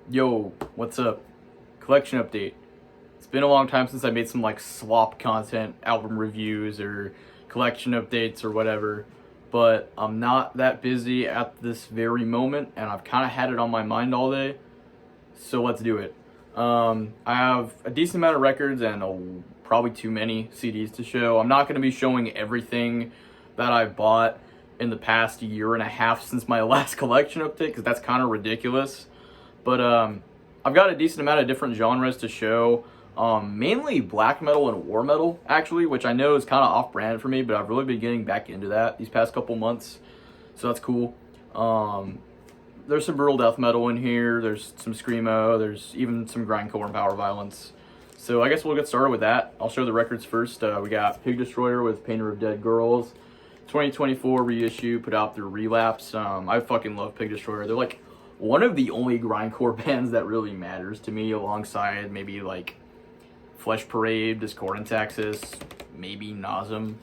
Yo, what's up? Collection update. It's been a long time since I made some like swap content, album reviews, or collection updates or whatever. But I'm not that busy at this very moment, and I've kind of had it on my mind all day. So let's do it. I have a decent amount of records and probably too many CDs to show. I'm not going to be showing everything that I bought in the past year and a half since my last collection update, because that's kind of ridiculous. But I've got a decent amount of different genres to show. Mainly black metal and war metal, actually, which I know is kind of off-brand for me, but I've really been getting back into that these past couple months, so that's cool. There's some brutal death metal in here, there's some screamo, there's even some grindcore and power violence. So I guess we'll get started with that. I'll show the records first. We got Pig Destroyer with Painter of Dead Girls, 2024 reissue, put out through Relapse. I fucking love Pig Destroyer. They're like one of the only grindcore bands that really matters to me, alongside maybe like Flesh Parade, Discordant Taxis, maybe Nasum.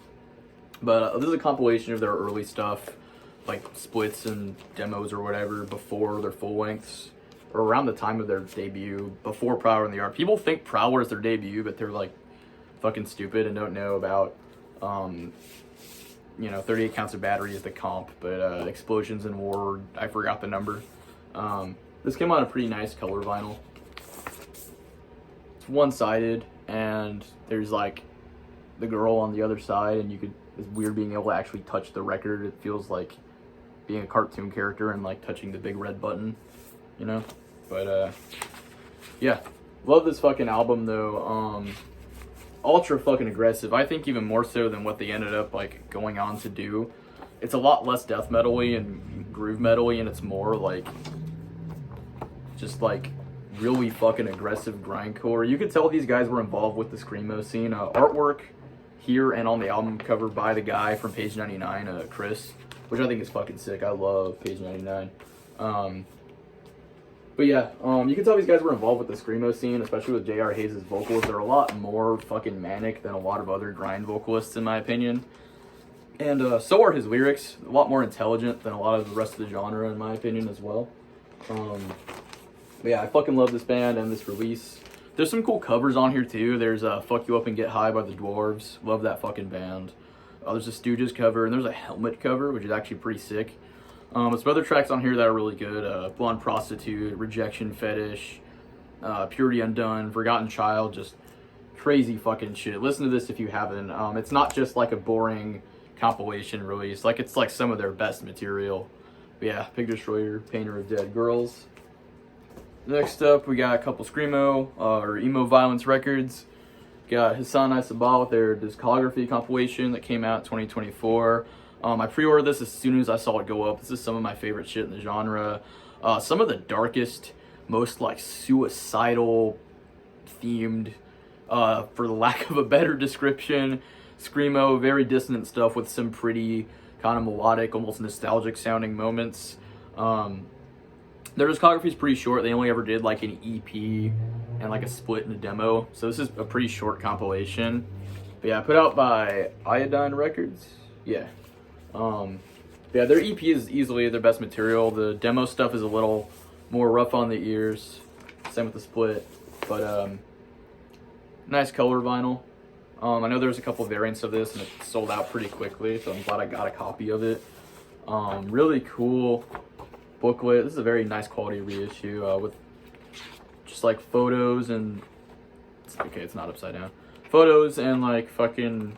But this is a compilation of their early stuff, like splits and demos or whatever, before their full lengths, or around the time of their debut, before Prowler in the Yard. People think Prowler is their debut, but they're like fucking stupid and don't know about 38 Counts of Battery is the comp, but Explosions in War, I forgot the number. This came on a pretty nice color vinyl. It's one-sided, and there's like the girl on the other side, and it's weird being able to actually touch the record. It feels like being a cartoon character and like touching the big red button, you know? But yeah, love this fucking album though. Ultra fucking aggressive. I think even more so than what they ended up like going on to do. It's a lot less death metal-y and groove metal-y, and it's more like just like really fucking aggressive grindcore. You could tell these guys were involved with the screamo scene. Artwork here and on the album cover by the guy from Page 99, Chris, which I think is fucking sick. I love Page 99. But yeah, you can tell these guys were involved with the screamo scene, especially with J.R. Hayes' vocals. They're a lot more fucking manic than a lot of other grind vocalists, in my opinion. And so are his lyrics. A lot more intelligent than a lot of the rest of the genre, in my opinion, as well. But yeah, I fucking love this band and this release. There's some cool covers on here, too. There's Fuck You Up and Get High by the Dwarves. Love that fucking band. There's a Stooges cover, and there's a Helmet cover, which is actually pretty sick. Some other tracks on here that are really good. Blonde Prostitute, Rejection Fetish, Purity Undone, Forgotten Child, just crazy fucking shit. Listen to this if you haven't. It's not just like a boring compilation release. Like, it's like some of their best material. But yeah, Pig Destroyer, Painter of Dead Girls. Next up, we got a couple screamo or emo violence records. Got Hassan Isabah with their discography compilation that came out in 2024. I pre-ordered this as soon as I saw it go up. This is some of my favorite shit in the genre. Some of the darkest, most like suicidal themed, for the lack of a better description, screamo, very dissonant stuff with some pretty kind of melodic, almost nostalgic sounding moments. Their discography is pretty short. They only ever did like an EP and like a split and a demo. So this is a pretty short compilation. But yeah, put out by Iodine Records. Yeah. Yeah, their EP is easily their best material. The demo stuff is a little more rough on the ears. Same with the split. But nice color vinyl. I know there's a couple variants of this and it sold out pretty quickly, so I'm glad I got a copy of it. Really cool booklet. This is a very nice quality reissue with just like photos and it's not upside down. Photos and like fucking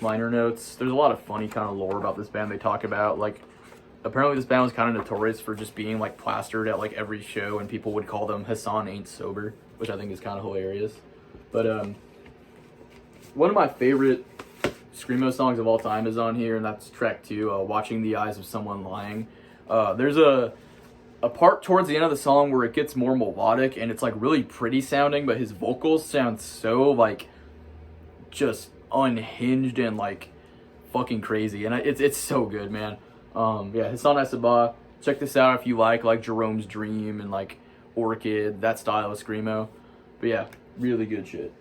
liner notes. There's a lot of funny kind of lore about this band they talk about. Like, apparently this band was kind of notorious for just being like plastered at like every show, and people would call them Hassan Ain't Sober, which I think is kind of hilarious. But one of my favorite screamo songs of all time is on here, and that's track 2, Watching the Eyes of Someone Lying. There's a part towards the end of the song where it gets more melodic and it's like really pretty sounding, but his vocals sound so like just unhinged and like fucking crazy, and it's so good, man. Yeah, Hassan Isabah, check this out if you like Jerome's Dream and like Orchid, that style of screamo. But yeah, really good shit.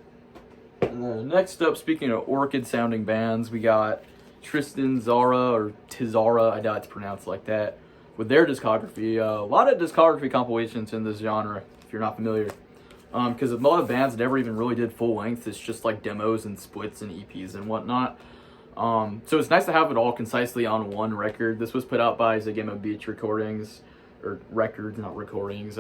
And then next up, speaking of Orchid sounding bands, we got Tristan Zara, or Tizara, I doubt it's pronounced like that. with their discography. A lot of discography compilations in this genre, if you're not familiar. Because a lot of bands never even really did full length. It's just like demos and splits and EPs and whatnot. So it's nice to have it all concisely on one record. This was put out by Zagema Beach Recordings, or Records, not recordings.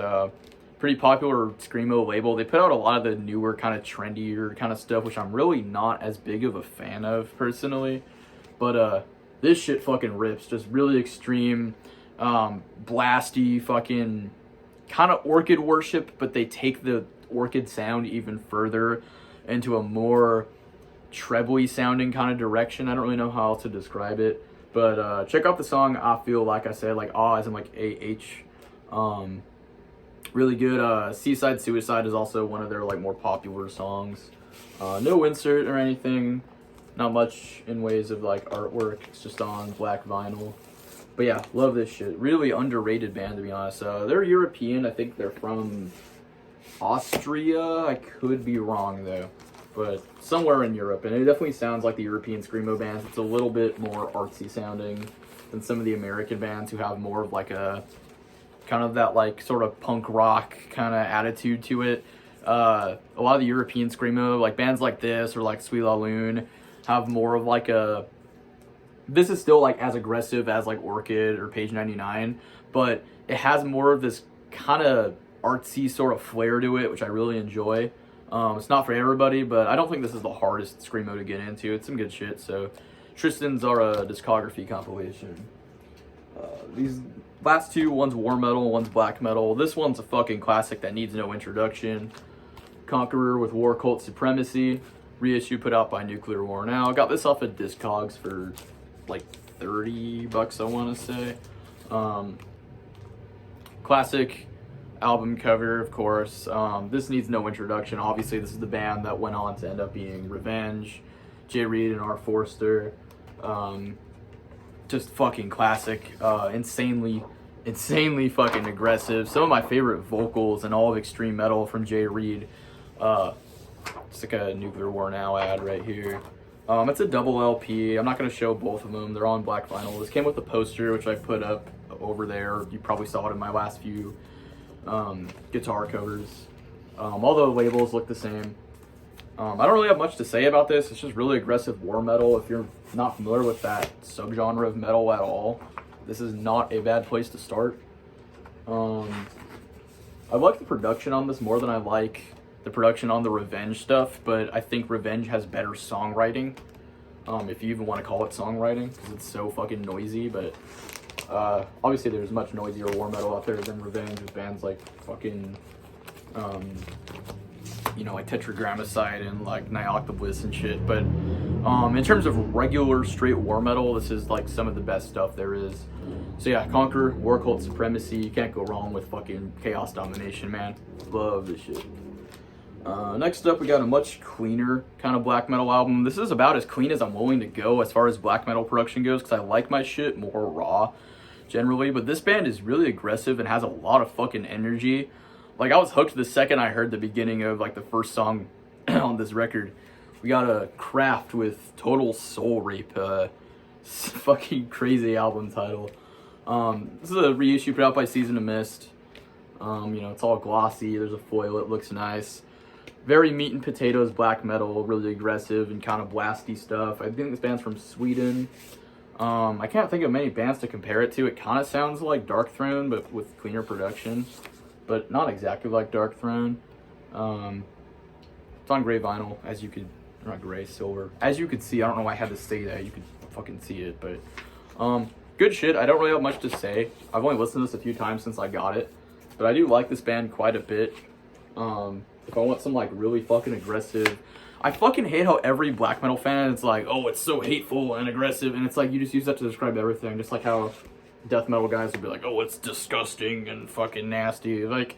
Pretty popular screamo label. They put out a lot of the newer, kind of trendier kind of stuff, which I'm really not as big of a fan of personally. But this shit fucking rips. Just really extreme, blasty, fucking kind of orchid worship, but they take the orchid sound even further into a more trebly sounding kind of direction. I don't really know how else to describe it, but check out the song I Feel Like I Said, like ah as in like AH. Really good. Seaside Suicide is also one of their like more popular songs. No insert or anything, not much in ways of like artwork. It's just on black vinyl. But yeah, love this shit. Really underrated band, to be honest. They're European. I think they're from Austria. I could be wrong though, but somewhere in Europe. And it definitely sounds like the European screamo bands. It's a little bit more artsy sounding than some of the American bands who have more of like a kind of that like sort of punk rock kind of attitude to it. A lot of the European screamo, like bands like this or like Sweet La Lune, have more of like a, this is still like as aggressive as like Orchid or Page 99, but it has more of this kind of artsy sort of flair to it, which I really enjoy. It's not for everybody, but I don't think this is the hardest screamo to get into. It's some good shit. So Tristan's are a discography compilation. These last two, one's war metal, one's black metal. This one's a fucking classic that needs no introduction. Conqueror with War Cult Supremacy, reissue put out by Nuclear War Now. Got this off of Discogs for like $30, I want to say. Classic album cover, of course. This needs no introduction. Obviously, this is the band that went on to end up being Revenge, Jay Reed and R. Forster. Just fucking classic. Insanely fucking aggressive. Some of my favorite vocals in all of extreme metal from Jay Reed. It's like a Nuclear War Now ad right here. It's a double LP. I'm not going to show both of them. They're on black vinyl. This came with a poster, which I put up over there. You probably saw it in my last few guitar covers. All the labels look the same. I don't really have much to say about this. It's just really aggressive war metal. If you're not familiar with that subgenre of metal at all, this is not a bad place to start. I like the production on this more than I like the production on the Revenge stuff, but I think Revenge has better songwriting, if you even want to call it songwriting, because it's so fucking noisy. But obviously there's much noisier war metal out there than Revenge, with bands like fucking like Tetragrammaton and like Nyoctobliss and shit. But in terms of regular straight war metal, this is like some of the best stuff there is. So yeah, Conquer, War Cult Supremacy. You can't go wrong with fucking Chaos Domination, man. Love this shit. Next up, we got a much cleaner kind of black metal album. This is about as clean as I'm willing to go as far as black metal production goes, because I like my shit more raw generally. But this band is really aggressive and has a lot of fucking energy. Like, I was hooked the second I heard the beginning of like the first song on this record. We got a Craft with Total Soul Rape. Fucking crazy album title. This is a reissue put out by Season of Mist. It's all glossy. There's a foil. It looks nice. Very meat and potatoes black metal, really aggressive and kind of blasty stuff. I think this band's from Sweden. I can't think of many bands to compare it to. It kind of sounds like Dark Throne, but with cleaner production, but not exactly like Dark Throne. It's on gray vinyl, as you could, not gray, silver. As you could see, I don't know why I had to say that. You could fucking see it, but good shit. I don't really have much to say. I've only listened to this a few times since I got it, but I do like this band quite a bit. If I want some like really fucking aggressive, I fucking hate how every black metal fan is like, oh, it's so hateful and aggressive, and it's like you just use that to describe everything, just like how death metal guys would be like, oh, it's disgusting and fucking nasty. Like,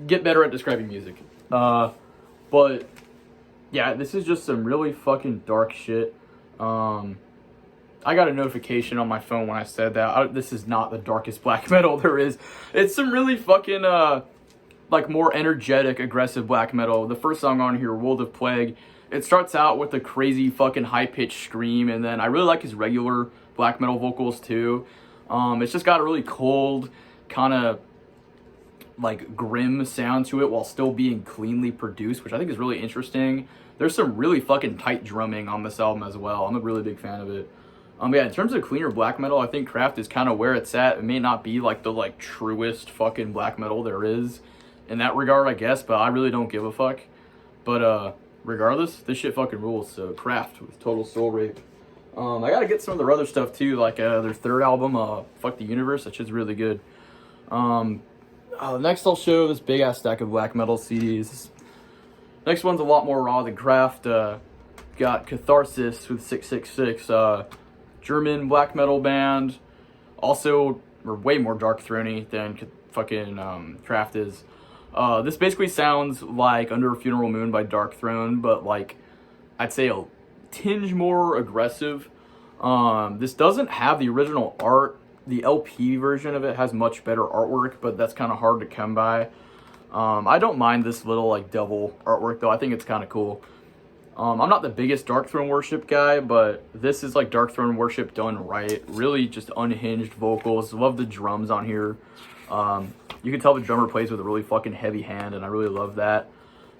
get better at describing music. But yeah, this is just some really fucking dark shit. I got a notification on my phone when I said that. This is not the darkest black metal there is. It's some really fucking like more energetic, aggressive black metal. The first song on here, World of Plague, it starts out with a crazy fucking high-pitched scream, and then I really like his regular black metal vocals too. It's just got a really cold, kind of like grim sound to it while still being cleanly produced, which I think is really interesting. There's some really fucking tight drumming on this album as well. I'm a really big fan of it. Yeah, in terms of cleaner black metal, I think Kraft is kind of where it's at. It may not be like the like truest fucking black metal there is in that regard, I guess, but I really don't give a fuck. But regardless, this shit fucking rules. So Kraft with Total Soul Rape. I gotta get some of their other stuff too, like their third album, Fuck the Universe. That shit's really good. Next I'll show this big ass stack of black metal CDs. Next one's a lot more raw than Kraft. Got Catharsis with 666, German black metal band. Also, or way more dark throny than fucking Kraft is. This basically sounds like Under a Funeral Moon by Dark Throne, but like I'd say a tinge more aggressive. This doesn't have the original art. The LP version of it has much better artwork, but that's kind of hard to come by. I don't mind this little like double artwork though. I think it's kind of cool. I'm not the biggest Dark Throne Worship guy, but this is like Dark Throne Worship done right. Really just unhinged vocals. Love the drums on here. You can tell the drummer plays with a really fucking heavy hand, and I really love that.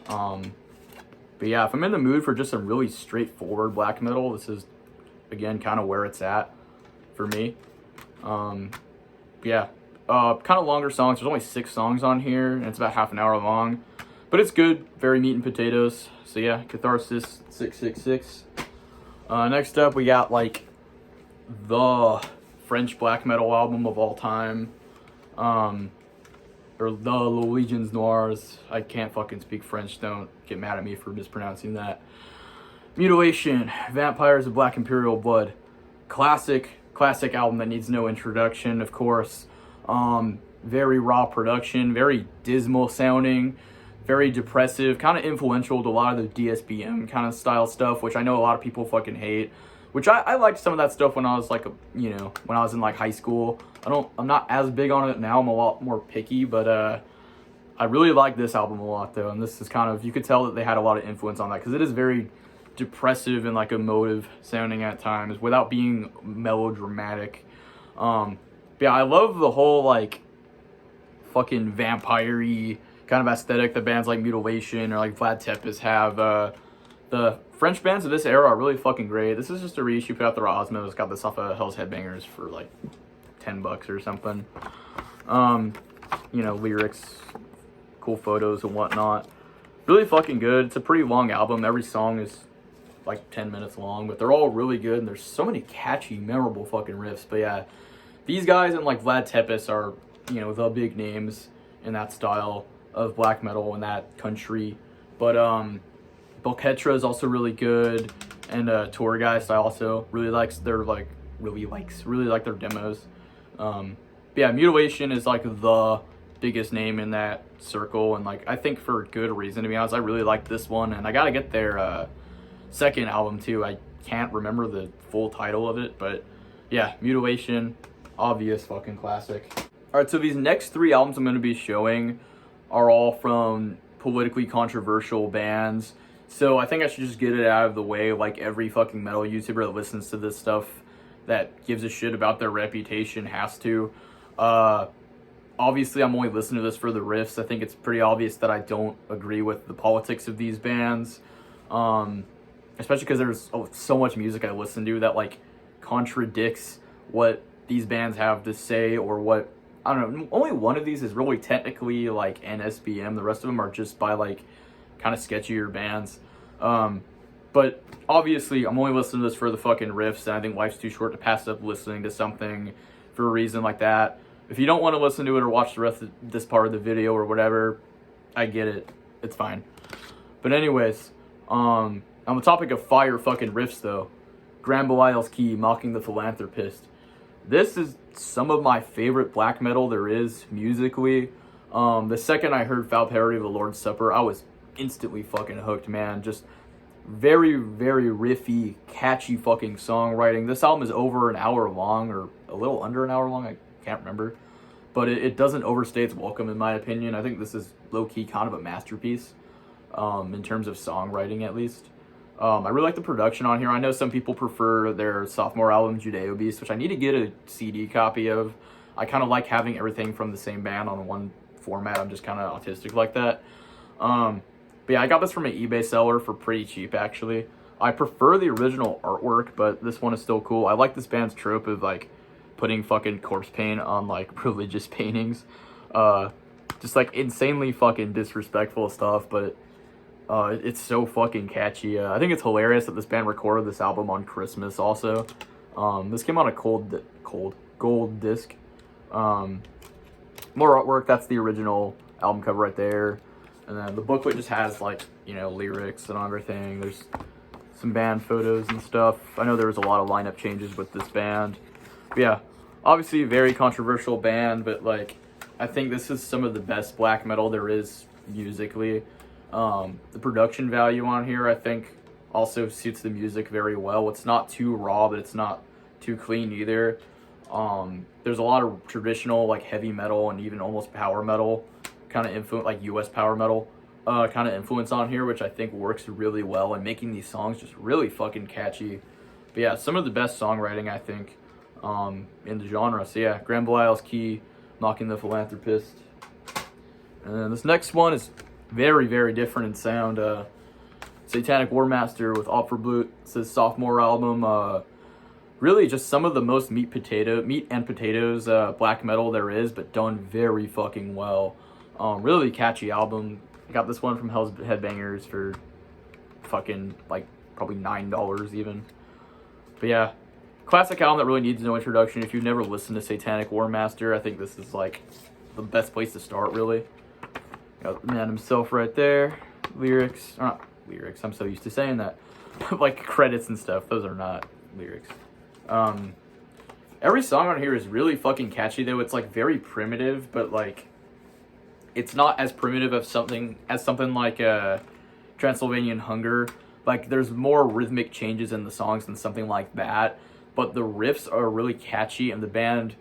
But yeah, if I'm in the mood for just some really straightforward black metal, this is, again, kind of where it's at for me. Yeah, kind of longer songs. There's only 6 songs on here, and it's about half an hour long. But it's good, very meat and potatoes. So yeah, Catharsis 666. Next up, we got like the French black metal album of all time. Or the Legions Noirs. I can't fucking speak French, don't get mad at me for mispronouncing that. Mutilation, Vampires of Black Imperial Blood. Classic album that needs no introduction, of course. Very raw production, very dismal sounding, very depressive, kind of influential to a lot of the DSBM kind of style stuff, which I know a lot of people fucking hate. Which I liked some of that stuff when I was like, when I was in like high school. I'm not as big on it now. I'm a lot more picky, but I really like this album a lot though. And this is kind of, you could tell that they had a lot of influence on that because it is very depressive and like emotive sounding at times without being melodramatic. Yeah, I love the whole like fucking vampire-y kind of aesthetic that bands like Mutilation or like Vlad Tepes have. The French bands of this era are really fucking great. This is just a reissue put out through Osmos. Got this off of Hell's Headbangers for like $10 or something. Lyrics, cool photos and whatnot. Really fucking good. It's a pretty long album. Every song is like 10 minutes long, but they're all really good, and there's so many catchy, memorable fucking riffs. But yeah, these guys and like Vlad Tepes are, the big names in that style of black metal in that country. But Belketra is also really good, and Torgeist I also really like their demos. But yeah, Mutilation is like the biggest name in that circle, and like I think for good reason, to be honest. I really like this one, and I gotta get their second album too. I can't remember the full title of it, but yeah, Mutilation, obvious fucking classic. Alright, so these next 3 albums I'm going to be showing are all from politically controversial bands. So I think I should just get it out of the way, like every fucking metal YouTuber that listens to this stuff that gives a shit about their reputation has to. Obviously, I'm only listening to this for the riffs. I think it's pretty obvious that I don't agree with the politics of these bands. Especially because there's so much music I listen to that like contradicts what these bands have to say, or what, I don't know, only one of these is really technically like NSBM. The rest of them are just by like kind of sketchier bands. But obviously I'm only listening to this for the fucking riffs, and I think life's too short to pass up listening to something for a reason like that. If you don't want to listen to it or watch the rest of this part of the video or whatever, I get it. It's fine. But anyways, on the topic of fire fucking riffs though, Grand Belial's Key, Mocking the Philanthropist. This is some of my favorite black metal there is musically. The second I heard Foul Parody of the Lord's Supper, I was instantly fucking hooked, man. Just very, very riffy, catchy fucking songwriting. This album is over an hour long, or a little under an hour long, I can't remember. But it doesn't overstay its welcome, in my opinion. I think this is low-key kind of a masterpiece, in terms of songwriting at least. I really like the production on here. I know some people prefer their sophomore album, Judeo Beast, which I need to get a CD copy of. I kind of like having everything from the same band on one format. I'm just kind of autistic like that. But yeah, I got this from an eBay seller for pretty cheap, actually. I prefer the original artwork, but this one is still cool. I like this band's trope of, like, putting fucking corpse paint on, like, religious paintings. Just, like, insanely fucking disrespectful stuff, but it's so fucking catchy. I think it's hilarious that this band recorded this album on Christmas also. This came on a gold disc. More artwork. That's the original album cover right there. And then the booklet just has, like, you know, lyrics and everything. There's some band photos and stuff. I know there was a lot of lineup changes with this band. But yeah, obviously a very controversial band, but, like, I think this is some of the best black metal there is musically. The production value on here, I think, also suits the music very well. It's not too raw, but it's not too clean either. There's a lot of traditional, like, heavy metal and even almost power metal kind of influence, like US power metal kind of influence on here, which I think works really well and making these songs just really fucking catchy. But yeah, some of the best songwriting, I think, in the genre. So yeah, Graham Belial's Key, Mocking the Philanthropist. And then this next one is very, very different in sound. Satanic War Master with Opfer Blut. It's his sophomore album. Really just some of the most meat and potatoes black metal there is, but done very fucking well. Really catchy album. I got this one from Hell's Headbangers for fucking, like, probably $9 even. But yeah, classic album that really needs no introduction. If you've never listened to Satanic War Master, I think this is, like, the best place to start, really. Got the man himself right there. Lyrics, or not lyrics, I'm so used to saying that. Like, credits and stuff, those are not lyrics. Every song on here is really fucking catchy, though. It's, like, very primitive, but, like, it's not as primitive as something like Transylvanian Hunger. Like, there's more rhythmic changes in the songs than something like that, but the riffs are really catchy, and the band,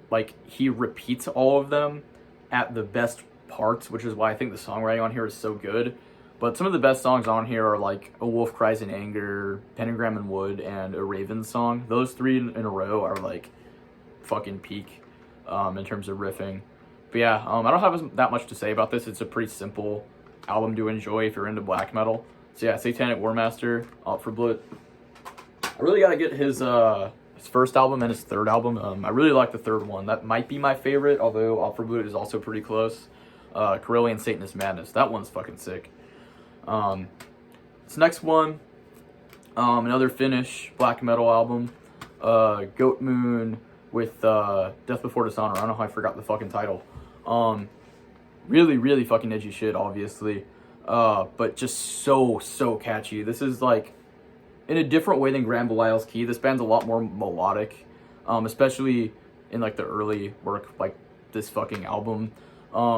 like, he repeats all of them at the best parts, which is why I think the songwriting on here is so good. But some of the best songs on here are, like, A Wolf Cries in Anger, Pentagram and Wood, and A Raven Song. Those three in a row are, like, fucking peak in terms of riffing. But yeah, I don't have that much to say about this. It's a pretty simple album to enjoy if you're into black metal. So yeah, Satanic War Master, Opfer Blut. I really gotta get his first album and his third album. I really like the third one. That might be my favorite, although Opfer Blut is also pretty close. Corellian Satanist Madness. That one's fucking sick. This next one, another Finnish black metal album. Goat Moon with Death Before Dishonor. I don't know how I forgot the fucking title. Really, really fucking edgy shit, obviously. But just so catchy. This is, like, in a different way than Graham Belial's Key. This band's a lot more melodic, especially in, like, the early work, like this fucking album.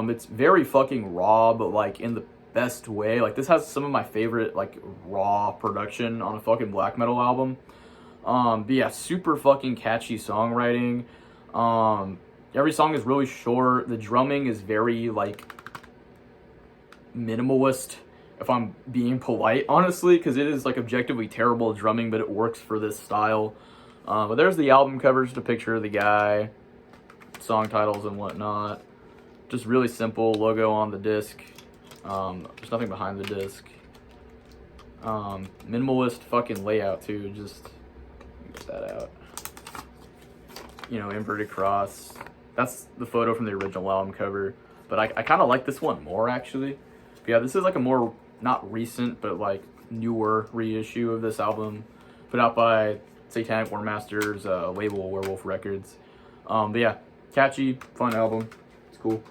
It's very fucking raw, but, like, in the best way. Like, this has some of my favorite, like, raw production on a fucking black metal album. But yeah, super fucking catchy songwriting. Every song is really short. The drumming is very, like, minimalist, if I'm being polite, honestly, because it is, like, objectively terrible drumming, but it works for this style. But there's the album covers, the picture of the guy, song titles and whatnot. Just really simple logo on the disc. There's nothing behind the disc. Minimalist fucking layout too. Just get that out. You know, inverted cross. That's the photo from the original album cover. But I kind of like this one more, actually. But yeah, this is like a more, not recent, but like newer reissue of this album. Put out by Satanic War Master's label, Werewolf Records. But yeah, catchy, fun album. It's cool.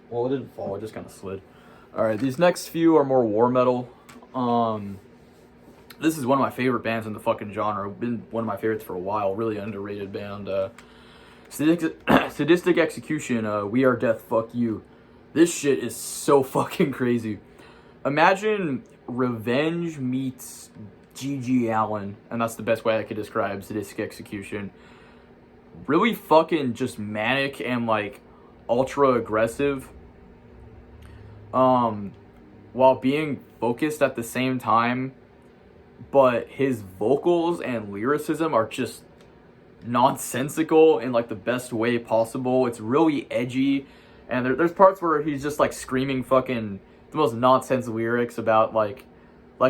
Well, it didn't fall, it just kind of slid. Alright, these next few are more war metal. This is one of my favorite bands in the fucking genre. Been one of my favorites for a while. Really underrated band. Sadistic Execution, We Are Death, Fuck You. This shit is so fucking crazy. Imagine Revenge meets G.G. Allen, and that's the best way I could describe Sadistic Execution. Really fucking just manic and, like, ultra aggressive. while being focused at the same time, but his vocals and lyricism are just nonsensical in like the best way possible. It's really edgy, and there's parts where he's just like screaming fucking the most nonsense lyrics about like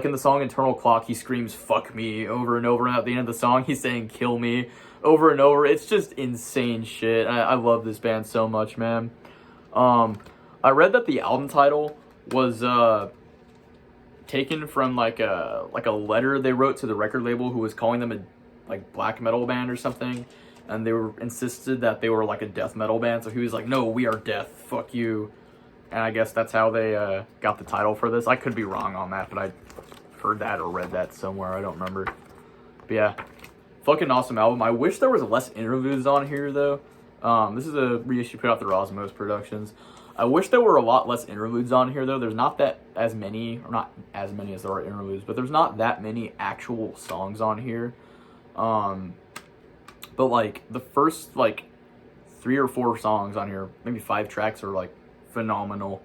in the song Internal Clock, he screams "fuck me" over and over, and at the end of the song he's saying "kill me" over and over. It's just insane shit. I love this band so much, man. I read that the album title was taken from like a letter they wrote to the record label who was calling them a like black metal band or something, and they were insisted that they were like a death metal band. So he was like, "No, we are death. Fuck you." And I guess that's how they got the title for this. I could be wrong on that, but I heard that or read that somewhere. I don't remember. But yeah, fucking awesome album. I wish there was less interludes on here though. This is a reissue put out through Osmos Productions. I wish there were a lot less interludes on here though. There's not that as many, or not as many as there are interludes, but there's not that many actual songs on here. But like the first like 3 or 4 songs on here, maybe 5 tracks, are like phenomenal.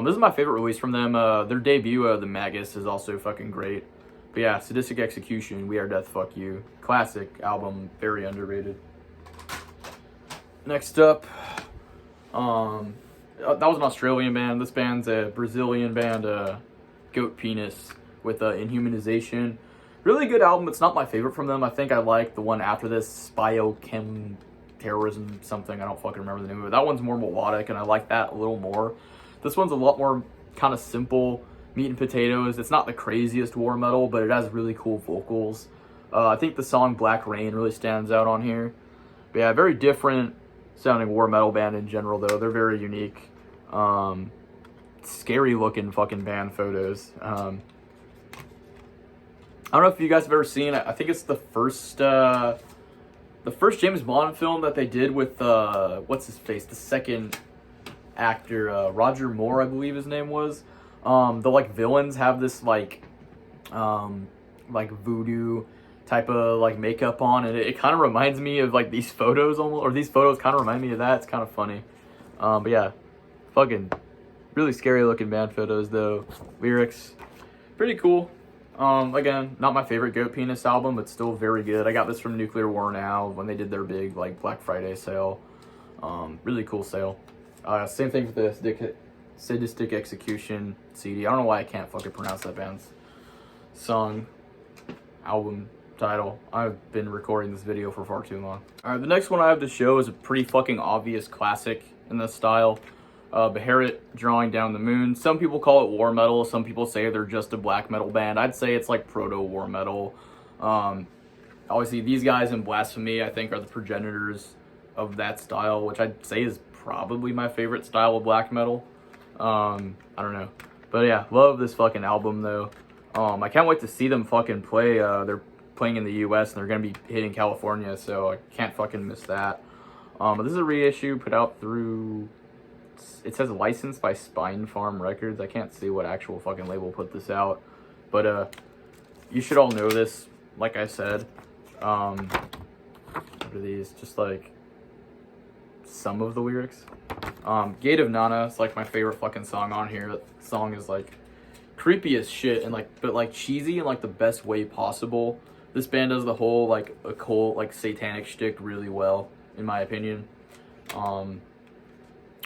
This is my favorite release from them. Their debut, The Magus, is also fucking great. But yeah, Sadistic Execution, We Are Death, Fuck You. Classic album, very underrated. Next up, that was an Australian band. This band's a Brazilian band, Goat Penis, with Inhumanization. Really good album. It's not my favorite from them. I think I like the one after this, Biochem Terrorism something. I don't fucking remember the name of it. That one's more melodic, and I like that a little more. This one's a lot more kind of simple, meat and potatoes. It's not the craziest war metal, but it has really cool vocals. I think the song Black Rain really stands out on here. But yeah, very different sounding war metal band in general, though. They're very unique. Scary looking fucking band photos. I don't know if you guys have ever seen it. I think it's the first James Bond film that they did with what's his face, the second actor, Roger Moore, I believe his name was. The like villains have this like voodoo type of like makeup on, and it kind of reminds me of like these photos almost, or these photos kind of remind me of that. It's kind of funny. But yeah, fucking really scary looking band photos though. Lyrics pretty cool. Again, not my favorite Goat Penis album, but still very good. I got this from Nuclear War Now when they did their big like Black Friday sale. Really cool sale. Same thing with the Sadistic Execution CD. I don't know why I can't fucking pronounce that band's song, album title. I've been recording this video for far too long. Alright, the next one I have to show is a pretty fucking obvious classic in this style. Beharit, Drawing Down the Moon. Some people call it war metal. Some people say they're just a black metal band. I'd say it's like proto-war metal. Obviously, these guys in Blasphemy, I think, are the progenitors of that style, which I'd say is probably my favorite style of black metal. I don't know. But yeah, love this fucking album, though. I can't wait to see them fucking play. They're playing in the US, and they're going to be hitting California, so I can't fucking miss that. But this is a reissue put out through... It says licensed by Spine Farm Records. I can't see what actual fucking label put this out. But you should all know this, like I said. What are these? Just like some of the lyrics. Gate of Nana is like my favorite fucking song on here. That song is like creepy as shit, and like, but like cheesy in like the best way possible. This band does the whole like occult, like satanic shtick really well, in my opinion.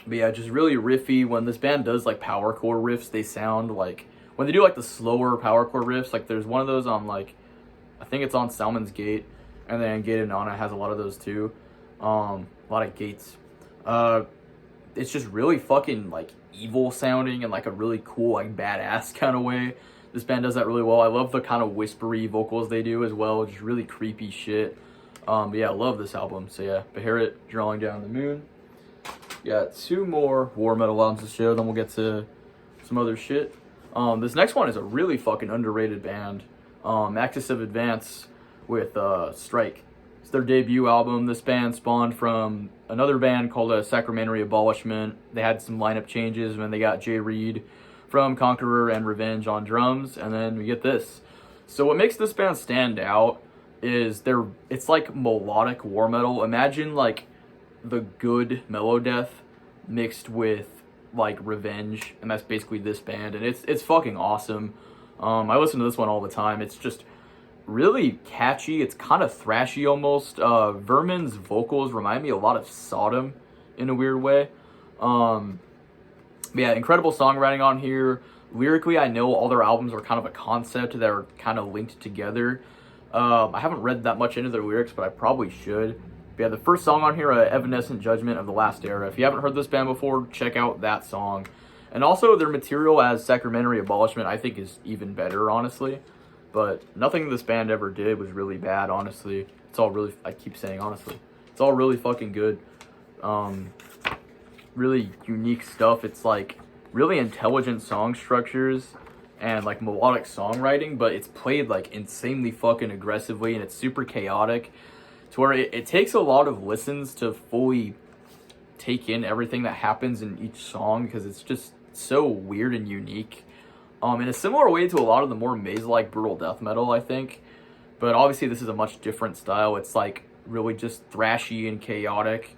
But yeah, just really riffy. When this band does like power chord riffs, they sound like, when they do like the slower power chord riffs, like there's one of those on like, I think it's on Salmon's Gate, and then Gate of Nana has a lot of those too. A lot of gates. It's just really fucking like evil sounding in like a really cool, like badass kind of way. This band does that really well. I love the kind of whispery vocals they do as well. Just really creepy shit. But yeah, I love this album. So yeah, Beharit, Drawing Down the Moon. Got 2 more war metal albums to show, then we'll get to some other shit. This next one is a really fucking underrated band. Axis of Advance with Strike. It's their debut album. This band spawned from another band called Sacramentary Abolishment. They had some lineup changes when they got Jay Reed from Conqueror and Revenge on drums, and then we get this. So what makes this band stand out is it's like melodic war metal. Imagine like the good Melodeath mixed with like Revenge, and that's basically this band, and it's fucking awesome. I listen to this one all the time. It's just really catchy. It's kind of thrashy almost. Vermin's vocals remind me a lot of Sodom in a weird way. Yeah, incredible songwriting on here. Lyrically, I know all their albums are kind of a concept that are kind of linked together. I haven't read that much into their lyrics, but I probably should. But yeah, the first song on here, Evanescent Judgment of the Last Era. If you haven't heard this band before, check out that song. And also, their material as Sacramentary Abolishment, I think, is even better, honestly. But nothing this band ever did was really bad, honestly. It's all really, I keep saying honestly, it's all really fucking good. Really unique stuff. It's like really intelligent song structures and like melodic songwriting, but it's played like insanely fucking aggressively, and it's super chaotic to where it takes a lot of listens to fully take in everything that happens in each song, because it's just so weird and unique. In a similar way to a lot of the more maze-like brutal death metal, I think. But obviously this is a much different style. It's like really just thrashy and chaotic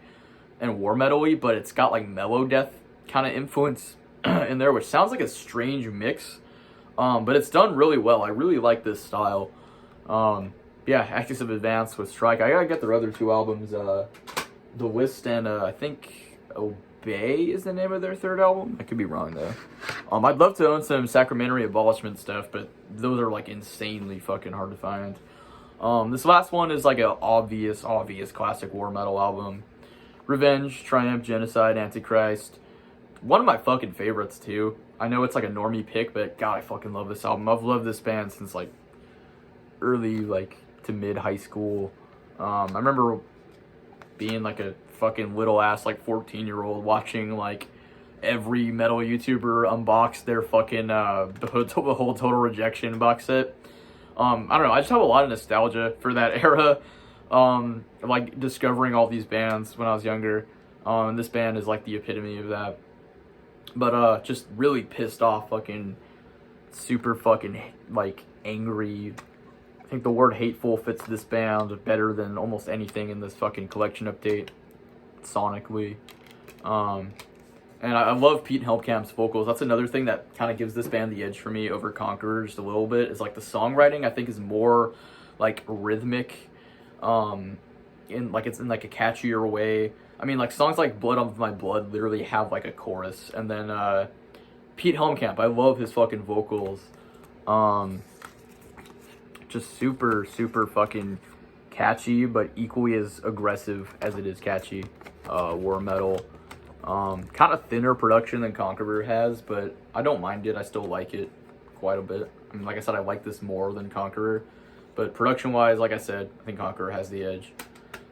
and war metal-y, but it's got like mellow death kind of influence in there, which sounds like a strange mix. But it's done really well. I really like this style. Yeah, Axis of Advance with Strike. I gotta get their other two albums, The List and I think Obey is the name of their third album. I could be wrong though. I'd love to own some Sacramentary Abolishment stuff, but those are like insanely fucking hard to find. This last one is like an obvious classic war metal album. Revenge, Triumph, Genocide, Antichrist. One of my fucking favorites too. I know it's like a normie pick, but God, I fucking love this album. I've loved this band since like early like to mid high school. I remember being like a fucking little ass like 14-year-old watching like every metal YouTuber unbox their fucking the whole Total Rejection box set. I don't know, I just have a lot of nostalgia for that era. Like discovering all these bands when I was younger. And this band is like the epitome of that. But just really pissed off, fucking super fucking like angry. I think the word hateful fits this band better than almost anything in this fucking collection update sonically. And I love Pete Helmkamp's vocals. That's another thing that kind of gives this band the edge for me over Conqueror just a little bit. Is like the songwriting I think is more like rhythmic, it's in like a catchier way. I mean, like songs like Blood on My Blood literally have like a chorus, and then Pete Helmkamp, I love his fucking vocals. Just super fucking catchy, but equally as aggressive as it is catchy. War metal. Kind of thinner production than Conqueror has, but I don't mind it. I still like it quite a bit. I mean, like I said, I like this more than Conqueror, but production-wise, like I said, I think Conqueror has the edge.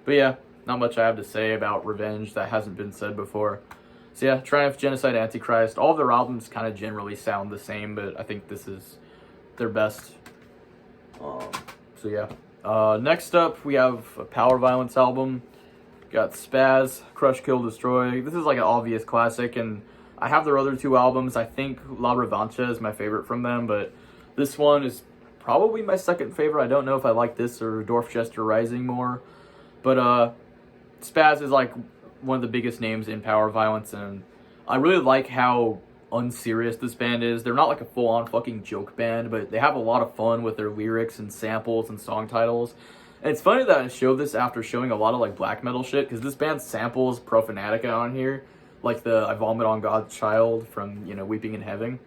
But yeah, not much I have to say about Revenge that hasn't been said before. So yeah, Triumph, Genocide, Antichrist. All of their albums kind of generally sound the same, but I think this is their best. So yeah. Next up, we have a Power Violence album. Got Spaz, Crush, Kill, Destroy. This is like an obvious classic, and I have their other two albums. I think La Revancha is my favorite from them, but this one is probably my second favorite. I don't know if I like this or Dorfchester Rising more. But Spaz is like one of the biggest names in Power Violence, and I really like how unserious this band is. They're not like a full-on fucking joke band, but they have a lot of fun with their lyrics and samples and song titles. And it's funny that I show this after showing a lot of like black metal shit, because this band samples Profanatica on here, like the I Vomit on God's Child from, you know, Weeping in Heaven.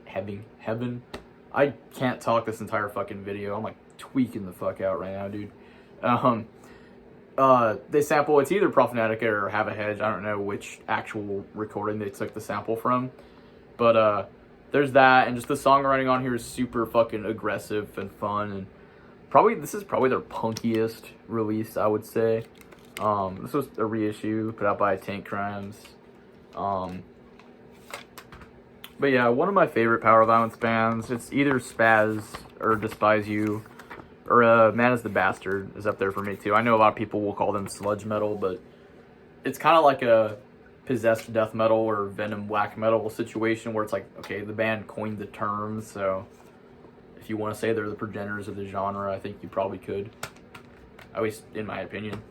Heaven. I can't talk this entire fucking video. I'm like tweaking the fuck out right now, dude. They sample, it's either Profanatica or Have a Hedge. I don't know which actual recording they took the sample from. But there's that, and just the songwriting on here is super fucking aggressive and fun, and this is probably their punkiest release, I would say. This was a reissue put out by Tank Crimes. But yeah, one of my favorite Power Violence bands. It's either Spaz or Despise You, or Man is the Bastard is up there for me too. I know a lot of people will call them sludge metal, but it's kind of like a possessed death metal or Venom black metal situation where it's like, okay, the band coined the term, so if you want to say they're the progenitors of the genre, I think you probably could, at least in my opinion.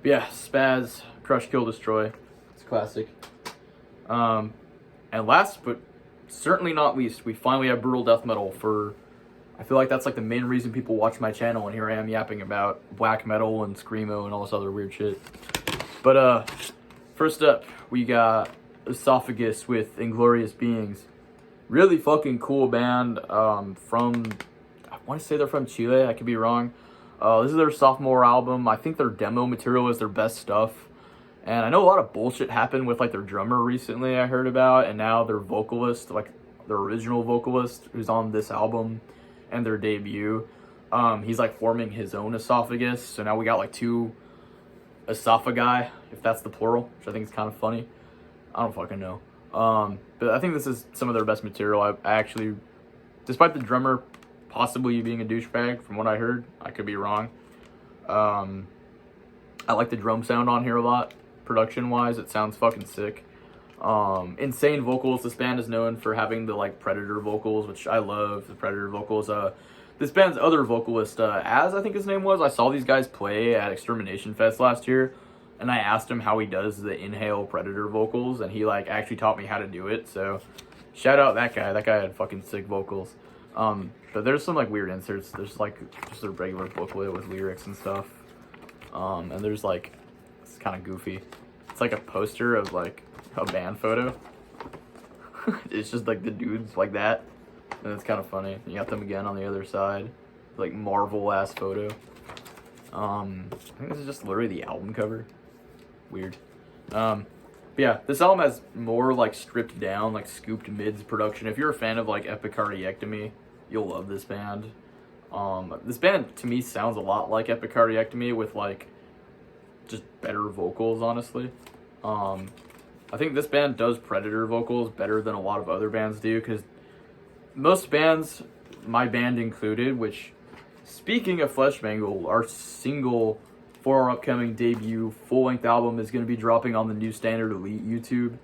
But yeah, Spaz, Crush, Kill, Destroy. It's a classic. And last but certainly not least, we finally have brutal death metal for, I feel like that's like the main reason people watch my channel, and here I am yapping about black metal and screamo and all this other weird shit. But first up, we got Esophagus with Inglorious Beings. Really fucking cool band from, I want to say they're from Chile, I could be wrong. This is their sophomore album. I think their demo material is their best stuff. And I know a lot of bullshit happened with like their drummer recently I heard about, and now their vocalist, like their original vocalist who's on this album and their debut, he's like forming his own Esophagus. So now we got like two esophagi, if that's the plural, which I think is kind of funny. I don't fucking know. But I think this is some of their best material. I actually, despite the drummer possibly being a douchebag from what I heard, I could be wrong. I like the drum sound on here a lot. Production wise, it sounds fucking sick. Insane vocals. This band is known for having the like Predator vocals, which I love. The Predator vocals. This band's other vocalist, Az, I think his name was. I saw these guys play at Extermination Fest last year, and I asked him how he does the Inhale Predator vocals, and he like actually taught me how to do it. So shout out that guy. That guy had fucking sick vocals. But there's some like weird inserts. There's like just a regular booklet with lyrics and stuff. And there's like, it's kind of goofy. It's like a poster of like a band photo. It's just like the dudes like that, and it's kind of funny. You got them again on the other side, like Marvel ass photo. I think this is just literally the album cover. Weird. But yeah, this album has more like stripped down, like scooped mids production. If you're a fan of like Epicardiectomy, you'll love this band. This band to me sounds a lot like Epicardiectomy with like just better vocals, honestly. I think this band does Predator vocals better than a lot of other bands do, because most bands, my band included, which, speaking of Fleshmangle, our single for our upcoming debut full-length album is going to be dropping on the New Standard Elite YouTube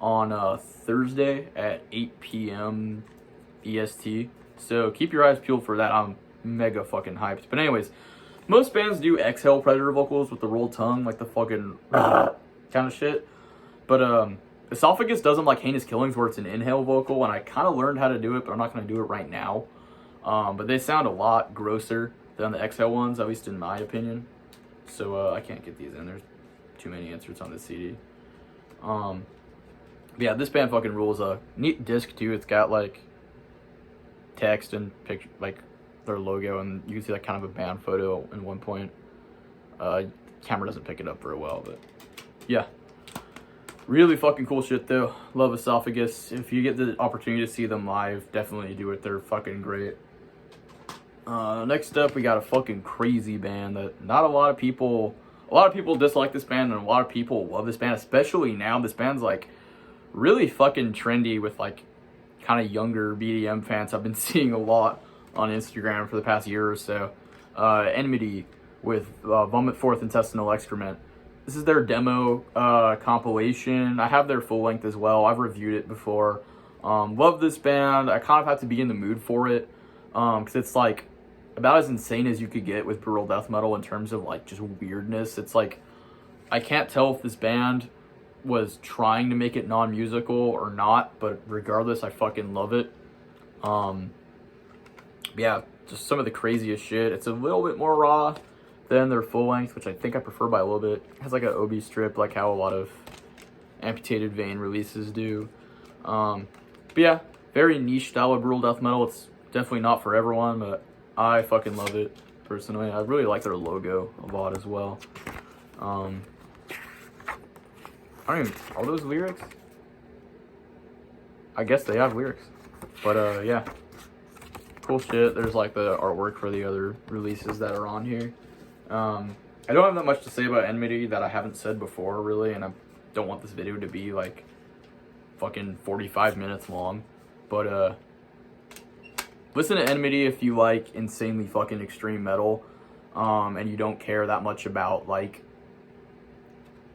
on Thursday at 8 p.m. EST. So keep your eyes peeled for that. I'm mega fucking hyped. But anyways, most bands do exhale Predator vocals with the rolled tongue, like the fucking kind of shit. But Esophagus does them like Heinous Killings, where it's an inhale vocal, and I kind of learned how to do it, but I'm not going to do it right now. But they sound a lot grosser than the exhale ones, at least in my opinion. So I can't get these in. There's too many inserts on this CD. Yeah, this band fucking rules. A neat disc too. It's got like text and picture, like their logo, and you can see like kind of a band photo in one point. Camera doesn't pick it up very well, but yeah, really fucking cool shit though. Love Esophagus. If you get the opportunity to see them live, definitely do it. They're fucking great. Next up, we got a fucking crazy band that not a lot of people dislike this band, and a lot of people love this band, especially now. This band's like really fucking trendy with like kind of younger BDM fans. I've been seeing a lot on Instagram for the past year or so. Enmity with Vomit Fourth Intestinal Excrement. This is their demo compilation. I have their full length as well. I've reviewed it before. Love this band. I kind of have to be in the mood for it, because it's like about as insane as you could get with brutal death metal in terms of like just weirdness. It's like, I can't tell if this band was trying to make it non-musical or not, but regardless, I fucking love it. Yeah, just some of the craziest shit. It's a little bit more raw than their full length, which I think I prefer by a little bit. It has like an OB strip, like how a lot of amputated vein releases do. But yeah, very niche style of brutal death metal. It's definitely not for everyone, but I fucking love it personally. I really like their logo a lot as well. I don't even, are those lyrics? I guess they have lyrics. But yeah, cool shit. There's like the artwork for the other releases that are on here. I don't have that much to say about Enmity that I haven't said before, really, and I don't want this video to be like fucking 45 minutes long. But listen to Enmity if you like insanely fucking extreme metal, and you don't care that much about like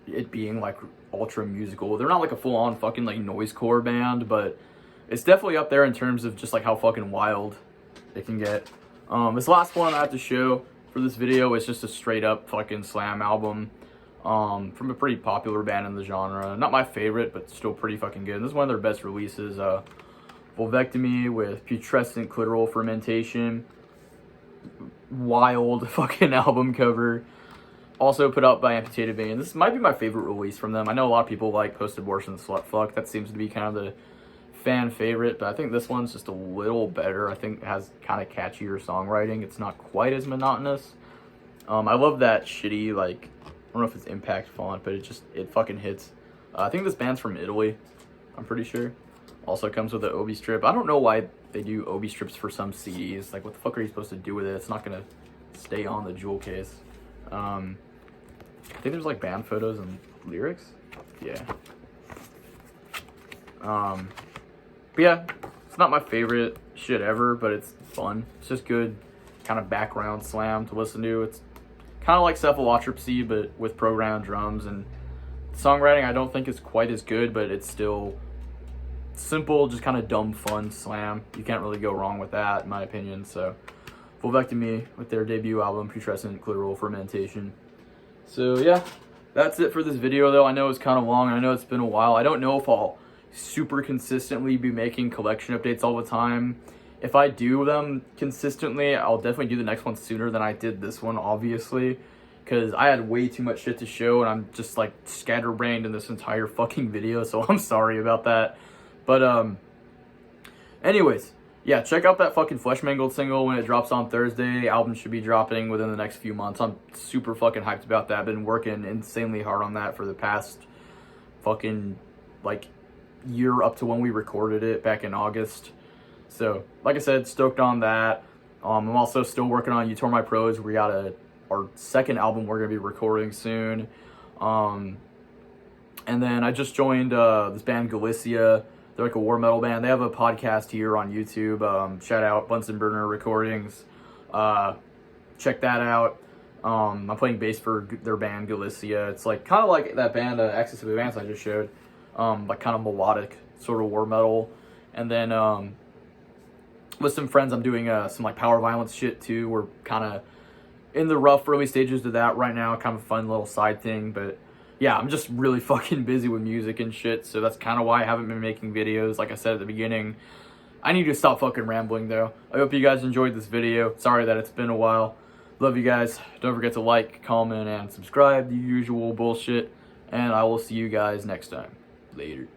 it being like ultra musical. They're not like a full-on fucking like noisecore band, but it's definitely up there in terms of just like how fucking wild it can get. This last one I have to show for this video is just a straight up fucking slam album. from a pretty popular band in the genre. Not my favorite, but still pretty fucking good. And this is one of their best releases. Vulvectomy with putrescent clitoral fermentation. Wild fucking album cover. Also put out by Amputated Vein. This might be my favorite release from them. I know a lot of people like Post-Abortion Slut Fuck. That seems to be kind of the fan favorite, but I think this one's just a little better. I think it has kind of catchier songwriting. It's not quite as monotonous. I love that shitty, like, I don't know if it's Impact font, but it fucking hits. I think this band's from Italy, I'm pretty sure. Also comes with an Obi strip. I don't know why they do Obi strips for some CDs. Like, what the fuck are you supposed to do with it? It's not gonna stay on the jewel case. I think there's like band photos and lyrics. Yeah. But yeah, it's not my favorite shit ever, but it's fun. It's just good kind of background slam to listen to. It's kind of like Cephalotropsy, but with programmed drums, and songwriting I don't think is quite as good, but it's still simple, just kind of dumb fun slam. You can't really go wrong with that, in my opinion. So Vulvectomy with their debut album, Putrescent Clitoral Fermentation. So yeah, that's it for this video though. I know it's kind of long, and I know it's been a while. I don't know if I'll super consistently be making collection updates all the time. If I do them consistently, I'll definitely do the next one sooner than I did this one, obviously, because I had way too much shit to show, and I'm just like scatterbrained in this entire fucking video, so I'm sorry about that. But anyways, yeah, check out that fucking Flesh Mangled single when it drops on Thursday. The album should be dropping within the next few months. I'm super fucking hyped about that. I've been working insanely hard on that for the past fucking like year up to when we recorded it back in August. So, like I said, stoked on that. I'm also still working on You Tore My Prose. We got our second album we're going to be recording soon. And then I just joined this band Galicia. They're like a war metal band. They have a podcast here on YouTube. Shout out Bunsen Burner Recordings. Check that out. I'm playing bass for their band Galicia. It's like kind of like that band Axis of Advance I just showed. Like kind of melodic sort of war metal. And then with some friends I'm doing some like power violence shit too. We're kind of in the rough early stages of that right now. Kind of a fun little side thing, but yeah, I'm just really fucking busy with music and shit, so that's kind of why I haven't been making videos. Like I said at the beginning, I need to stop fucking rambling though. I hope you guys enjoyed this video. Sorry that it's been a while. Love you guys. Don't forget to like, comment, and subscribe, the usual bullshit, and I will see you guys next time. Later.